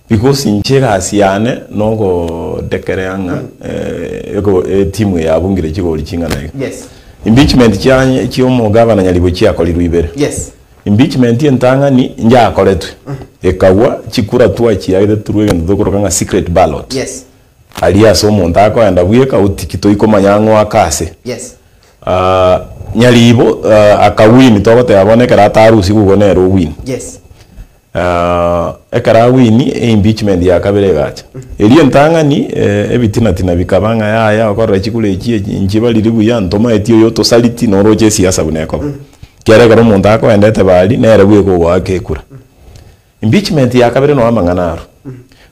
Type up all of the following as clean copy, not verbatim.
because inchega asiane nogo dekereanga ego timu ya bungire chigoli chingana. Yes. Impeachment chiyomo governor Nyalibo chiakolirwa ibere. Yes. Impeachment yentanga ni nja akoletwe. Ekawa chikura tuwa chiagire turuwe ndokoroka secret ballot. Yes. Alias omuntu akoenda bweka utikito ikomanyango akase. Yes. Nyalibo akawini togote yabonekera atarusi kugonero win. Yes. Ekara wini impeachment ya kabere gacha. Eliyo ntanga ni ebitina bikabanga ya okorra chikule ekie nchibaliri buya ntoma etiyo yoto saliti noroche siasa buneko. Kera karo omuntu akoendete bali nere bweko gwake kura. Impeachment ya kabere no amanganaro.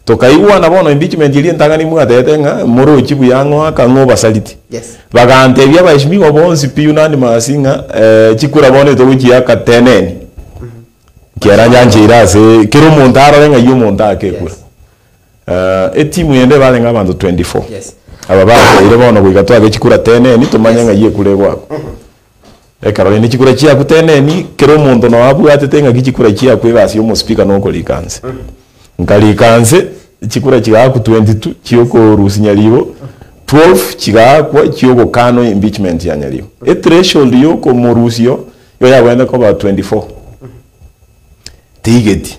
Tokaigwa na bono impeachment ili ntanga ni mwatete nga moro chibu yango akango basaliti. Yes. Bagante bya bashimigo bonsi piyunani masinga chikura bone to uchi akateneni. Kiara nyanjira se kero montaro nga yu montake kura. Etimu yende bale nga bantu 24. Yes. Aba ba ile bono bwigatwa ke chikura teneni tumanya nga ye kure gwako. Ekaro ni chikura chia kuteneni kero muntu no abwate tenga kichikura chia kwebasi yo mo speaker no kolikanse. Nkali kanse chikura chiga ku 22 chiyoko rusi Nyalibo 12 chiga kwa chiyoko kano impeachment ya Nyalibo threshold yoko morusio yo ya wenda ko ba 24 tigeti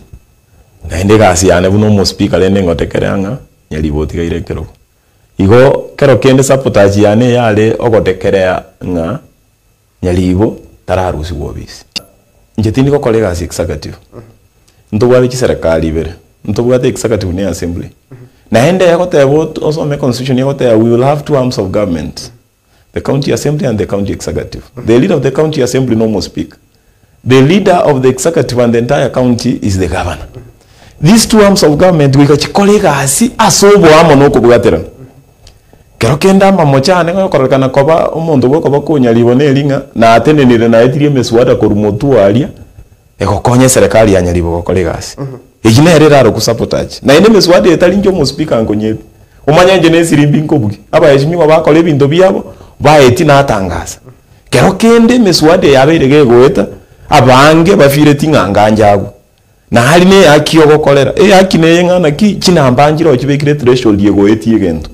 na inde gasi ane buno mo speaker lende ngotekeranga Nyalibo tigaire kero igo kero kende sabotage yane yale ogotekerea nga Nyalibo tararusi wobisi njetini ko colleagues executive ntobwa ki serikali bere ntobwate executive ni assembly na ende yakotebo also make constitution yakotebo we will have two arms of government, the county assembly and the county executive. The leader of the county assembly no more speak. The leader of the executive and the entire county is the governor. These two arms of government we kachikoleka asi asobo amo no kubwatera kero kenda mamochane ngokorokana koba omuntu bwo koba kunyalibo nelinga na atenenire na etirie meswada korumotu alia ekokonye serikali ya Nyalibo gokoleka asi ejina erera ro kusabotage na ine meswade etali njo mu speaker ngonye umanya nje nesirimbi nkobugi aba yeshimiwa bakole bintu byabo baeti na atangaza kero kende meswade yaberege goeta abange bafire tinganganjago na hali ne akiyo gokolera akine yengana ki kinambangiro kibekire threshold yego eti egento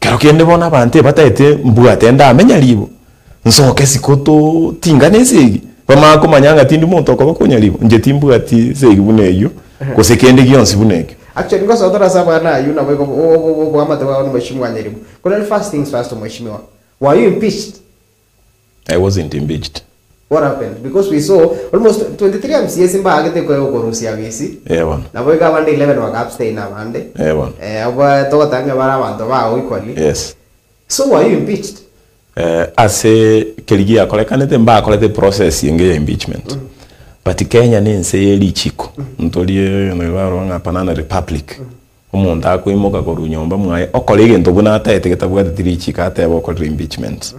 kero kende bona abante bataete mbwatenda amenya libo nsoke sikoto tinganesegi bamako manyanga tindi muntu akoba kunyalibo nje timbu ati segibuneyo kosekende gionsi buneke actually because other sabana you know we amate wa mheshimiwa Nyalibo kuna first things first mheshimiwa were you impeached? I wasn't impeached. What happened? Because we saw almost 23 MCs in bagete ko Rusia visi Ewan na boy ka bande 11 wa abstain na bande Ewan aba to tanga bara bantu ba equally. Yes. So were you impeached? Ase keligia kolekanete mba kolete process yenge impeachment. But Kenya ni nse yeli chiko. Ntolie no nga panana republic. Umuntu akwimoka ko runyomba mwaye okolege ntobuna atete ketabwa tiri chika atebo ko impeachment.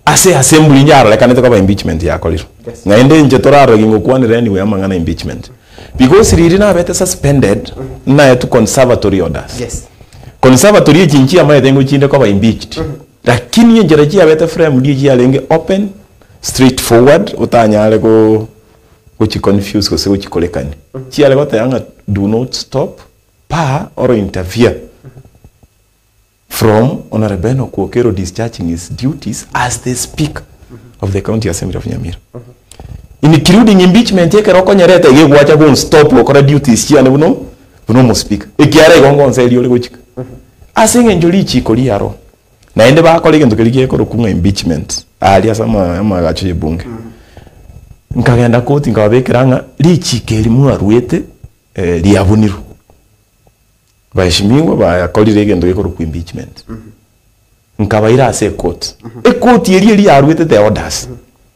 Ase assembly nyaro lekanete ko impeachment ya koliro. Na ende nje toraro gingo kwanira anyway amangana impeachment. Because riri na bete suspended na yetu conservatory orders. Yes. Conservatory jinchi amaye tengo chinde ko impeached. Lakini yenjera ji abete frame ji alenge open straightforward utanyale ko chi confuse ko se ko chikolekani. Chi ale ko tayanga do not stop pa or interfere from Honorable Okuokero discharging his duties as the Speaker of the County Assembly of Nyamira. Including impeachment yeke roko nyereta ye gwacha go stop okora duties chi ane buno mo speaker. Ekiare gongo nseli ole gochika. Asenge njoli chikoli yaro. Na ende ba kolege ndokeligie ko rukunga impeachment. Ali asama amagacho yebunge. Nkagenda koti nkabekiranga lichike limu arwete liabuniru. Bashimiwa ba kolire gendo yeko ruku impeachment. Nkabaira ase court. Court yeri arwete the orders.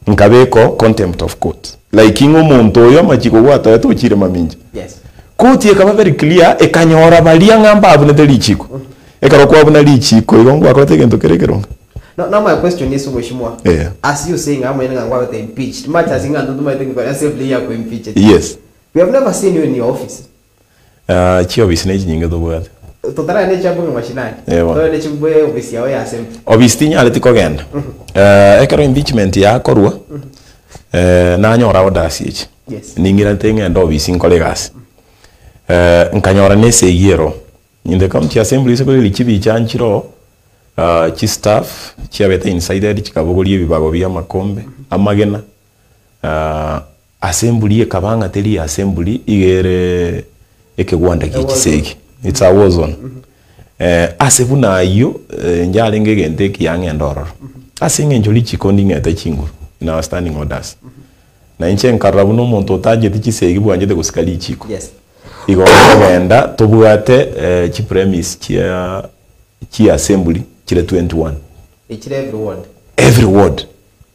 Nkabeko contempt of court. Like ingo muntu oyo machiko gwata yato chire maminji. Yes. Court yekaba very clear ekanyora balia ngamba abune de lichiko. Ekarokwa abuna lichiko igongo akote gendo kerekeronga. Now my question is mheshimiwa. Yeah. As you saying I'm ngwa be impeached. Much as inga ndo my think for assembly ya ko impeached. Yes. We have never seen you in your office. Chio business nyinga do bwate. Totara ne chabu mashinani. To ne chabu office ya ya assembly. Obviously nyale tiko genda. Ekaro impeachment ya korwa. Na nyora odasi echi. Yes. Ningira tenga ndo office nkolegas. nkanyora nese yero in the county assembly sekole lichibi chanchiro chi staff chiabeta inside chikabogoli ebibago bya makombe amagena assembly ekabanga teli assembly igere ekegwanda gichisegi it's a war zone asebuna yo njale ngegende kiyange ndororo asinge njoli chikondi ngeta chinguru in our standing orders na inche nkarabu no muntu taje tichisegi bwanje de gusikali chiko yes igenda tubwate chi premise chi assembly chile 21 ichile every ward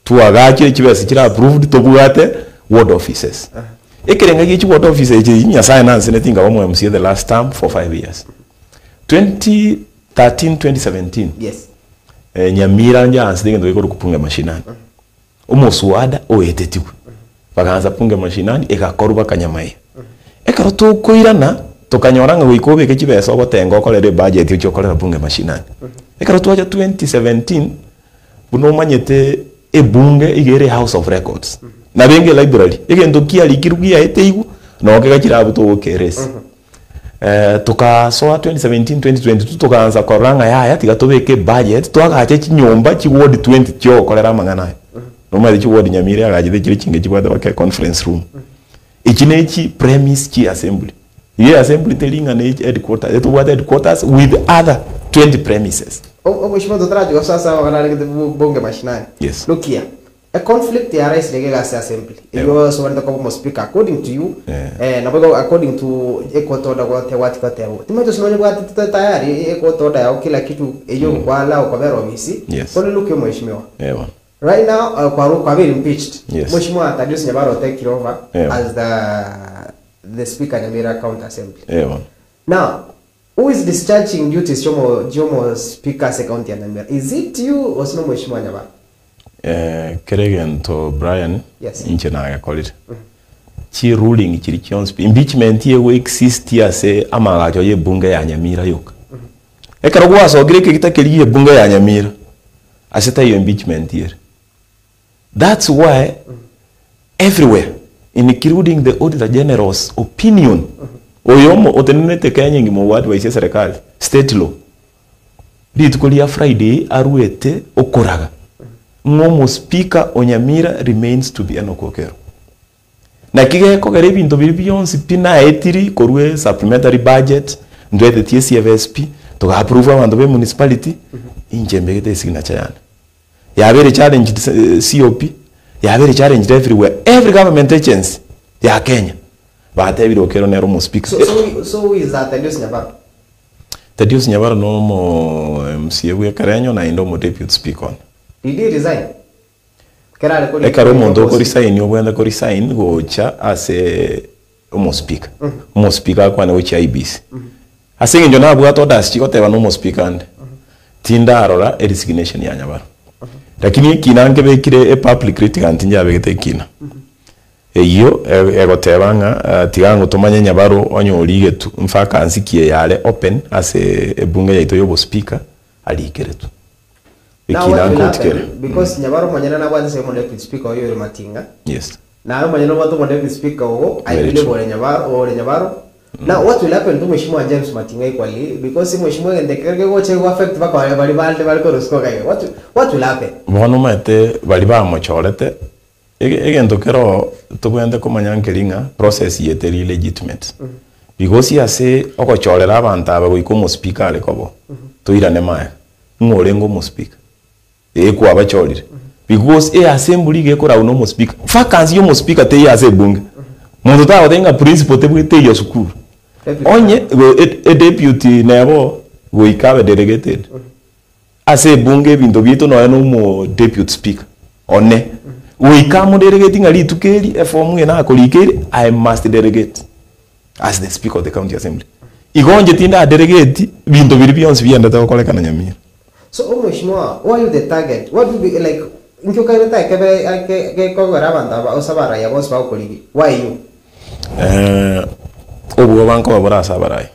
tuagache chibese chira approved tubwate ward offices ekerenga gichi ward offices nya science anything abamwe MC the last term for 5 years 2013 2017 yes nyamira njansi ngendo iko kupunga mashinani umusuada oetetiwe baganza punga mashinani ekakoruba kanyamaye ekaro tukoirana tukanyoranga gwikobe ke kibesa ogotenga okorere budget yo okorera punga mashinani ekaro twaja 2017 buno manyete ebunge igere house of records na benge library egendo kiali kirugia eteigu no kegakira buto keresi tukasoa 2017 2022 tukaanza koranga yaya tigatobeke budget twagache kinyomba ki ward 20 cyo korera mangana no mali ki ward nyamire agajide kiri kinge kibwada bake conference room ikinechi premise ki assembly ye assembly telinga ne headquarters it was headquarters with other 20 premises mheshimiwa dotraji kwa sasa wakana bunge mashinani yes look here a conflict ya rais legega assembly iyo so wanda ko speaker according to you na bado according to ekotoda kwa what timeto sinoje kwa tayari ekotoda ya kila kitu eyo kwala kwa vero misi kwa look yo mheshimiwa right now kwa very impeached mheshimiwa Thaddeus Nyabaro take over as the speaker Nyamira County Assembly now who is discharging duties Jomo speaker county Nyamira? Is it you or sino mheshimiwa Nyabaro? Keregen to Brian yes. na call it chi ruling chiri chions impeachment ye we exist ya se amagajo ye bunge ya Nyamira yoka ekaro kwa so greke kitakeli ye bunge ya Nyamira aseta yo impeachment here. That's why everywhere including the auditor general's opinion oyomo otenete Kenya ngimo watu wa serikali state law litukolia Friday aruete okoraga ngomo speaker Onyamira remains to be enokokero na kigeko gere bintu bibiyonsi pina etiri korwe supplementary budget ndwete TCFSP to approve abantu be municipality injembe gete signature yana yabere challenge COP yabere challenge everywhere every government agency ya Kenya batebiro kero nero mo speaker so who is that Thaddeus Nyabaro? Thaddeus Nyabaro no mo MCA we Karenyo na indo mo deputy speaker. Did he resign? Ekaro mondo ko resign yo bwenda ko resign gocha ase mo speaker. Mo speaker kwa na uchi IBC. Asinge njo na bwa to das chiko teba no mo speaker ande. Tinda arora a resignation ya Nyabaro. Lakini kinange bekire a public critic antinja begete kina. Eyo egotebanga tigango tumanye Nyabaro onyorige tu mfaka ansikie yale open ase ebunge yaito yobo speaker alikeretu. Because Nyabaro manyana na bwanze semo deputy speaker oyo Matinga. Yes. Na manyana watu mo deputy speaker ogo I believe Nyabaro. Now what will happen to Mheshimiwa James Matinga equally because Mheshimiwa ndekerege goche go affect bako bali ko rusko kage. What will happen? Bono mate bali ba mochorete egento kero tubwende kumanyankelinga process yeteri legitimate because yase okochorera abantu aba goiko speaker alekobo tuirane maya ngorengo mo speaker kwa abachorire because assembly gekora uno mo speaker vacancy yo mo speaker te yase bunge muntu tawo tenga principal te bwite yo sukuru onye a deputy nebo go ikabe delegated ase bunge bintu bito no mo deputy speaker one we come delegating ali tukeli e form ngena akolikeli I must delegate as the speaker of the county assembly igonje tinda delegate bintu biri biyonse biyenda takoleka na Nyamira. So mheshimiwa why you the target what would be like nkyo kaita ke kogora banda ba osabara ya boss ba okoligi why you obugo banko babura sabarai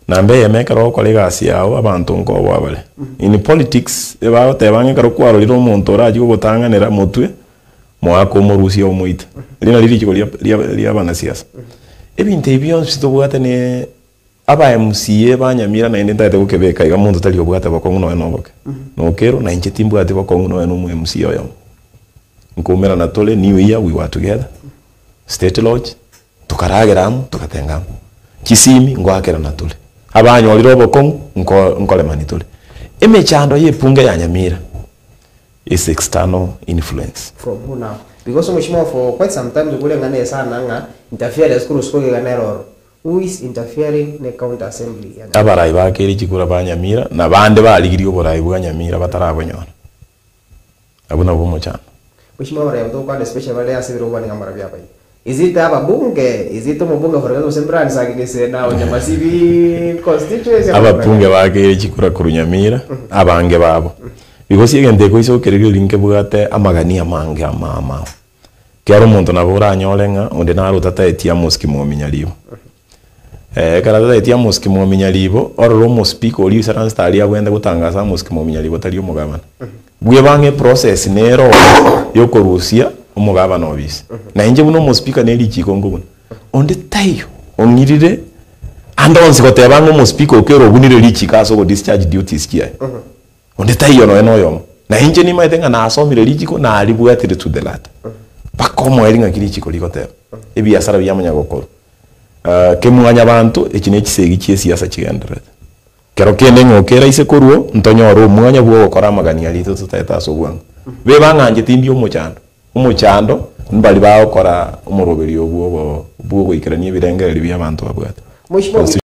nambe yemekero kolega asiao abantu ngo bwabale in politics eba tebange karo kwaro liro muntu raji gotanganira mutwe mwako murusi omuita lina liri kiko lia bana siasa ebinte ebyo sitobwate ne aba MCA banyamira na ende ndate gukebeka iga muntu tali obwate bakongu no enoboke no kero na inche timbwate bakongu no eno mu MCA oyo nkomera na tole new year we were together state lodge tukarageramu tukatengamu kisimi ngwakera na tole abanyoliro bokongu nkole mani tole emechando yepunga ya nyamira is external influence from who now because mheshimiwa for quite some time tukule ngane sana nga interference kuru skoge ganero who is interfering ne county assembly abarai bakeri chikura banyamira na bande baligiri oborai bwanyamira batarabonyora abuna bomo cyane mheshimiwa bara yato kwa special wale asibiro bwana ngamara byapa is it ababunge is it mubunge for example sembrani sagise nawo nyamasibi constituency ababunge bakeri chikura kurunyamira abange babo because yegende ko iso kerege linke bugate amagania mange amama kero muntu nabura anyolenga onde naro tata etia moski mo minyalibo kana tata etia moski mo minyalibo oro mo speak oli saran stalia gwenda gutangaza moski mo minyalibo tali umugabana bwe bange process nero yokorusia umugabana obisi na inje buno mo speaker neli chikongo buno onde tayo ongirire andonse gotebanga mo speaker okero bunire lichikaso go discharge duties kia onde tayo no eno na inje ni maitenga na asomire lichiko na alibwatire to the lata pakomo eringa kilichiko likotera ebi asara byamanya gokoro kemwanya abantu ekine kisegi cyesiasa kigenderete kero kende ngokera ise koruo ntonyoro mwanya bwo gokora magania lito tuteta sobwanga be banganje tindi umuchando mbali bawo kora umuroberi obwo bwo goikerania birengere by'abantu babwata